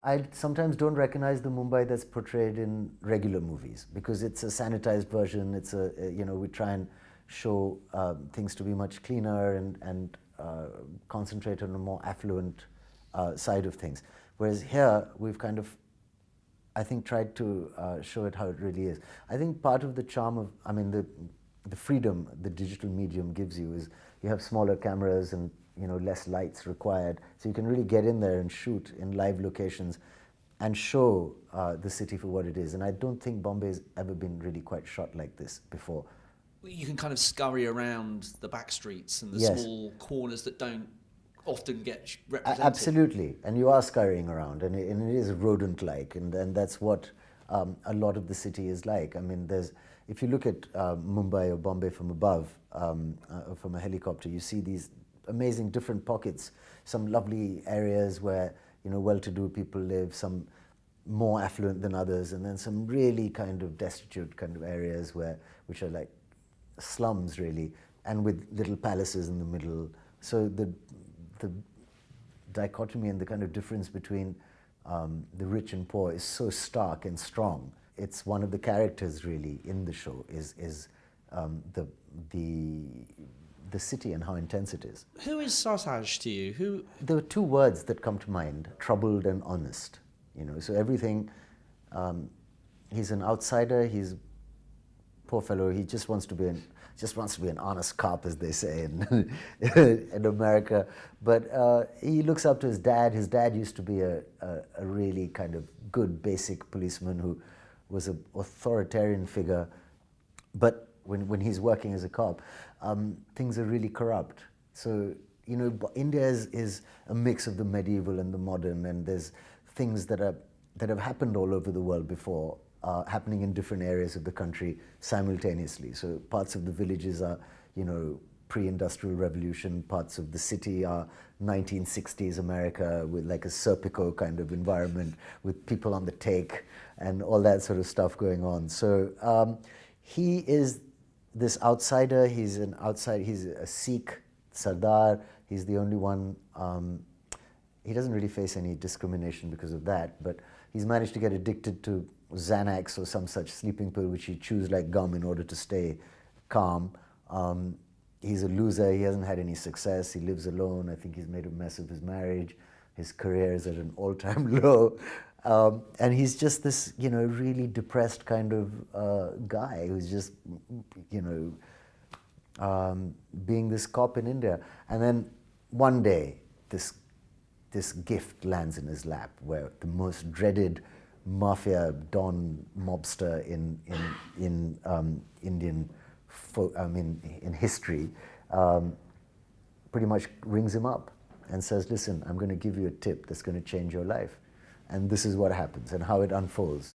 I sometimes don't recognize the Mumbai that's portrayed in regular movies because it's a sanitized version. It's we try and show things to be much cleaner and concentrate on a more affluent side of things. Whereas here, we've kind of, I think, tried to show it how it really is. I think part of the charm of, the freedom the digital medium gives you is you have smaller cameras and less lights required, so you can really get in there and shoot in live locations and show the city for what it is. And I don't think Bombay's ever been really quite shot like this before. You can kind of scurry around the back streets and the Yes. small corners that don't often get represented. Absolutely, and you are scurrying around, and it is rodent-like, and that's what a lot of the city is like. I mean, if you look at Mumbai or Bombay from above, from a helicopter, you see these amazing different pockets, some lovely areas where well-to-do people live, some more affluent than others, and then some really kind of destitute kind of areas which are like slums really, and with little palaces in the middle. So the dichotomy and the kind of difference between the rich and poor is so stark and strong. It's one of the characters really in the show is the city and how intense it is. Who is Sartaj to you? There are two words that come to mind: troubled and honest. So everything. He's an outsider. He's poor fellow. He just wants to be an honest cop, as they say in America. But he looks up to his dad. His dad used to be a really kind of good basic policeman who was an authoritarian figure. But when he's working as a cop, things are really corrupt. So India is a mix of the medieval and the modern, and there's things that have happened all over the world before, happening in different areas of the country simultaneously. So parts of the villages are, pre-industrial revolution. Parts of the city are 1960s America with like a Serpico kind of environment with people on the take and all that sort of stuff going on. So he is this outsider. He's a Sikh Sardar. He's the only one. He doesn't really face any discrimination because of that, but he's managed to get addicted to Xanax or some such sleeping pill, which he chews like gum in order to stay calm. He's a loser. He hasn't had any success. He lives alone. I think he's made a mess of his marriage. His career is at an all-time low. And he's just this, really depressed kind of guy who's just, being this cop in India. And then one day, this gift lands in his lap, where the most dreaded mafia don mobster in Indian in history pretty much rings him up and says, "Listen, I'm going to give you a tip that's going to change your life." And this is what happens and how it unfolds.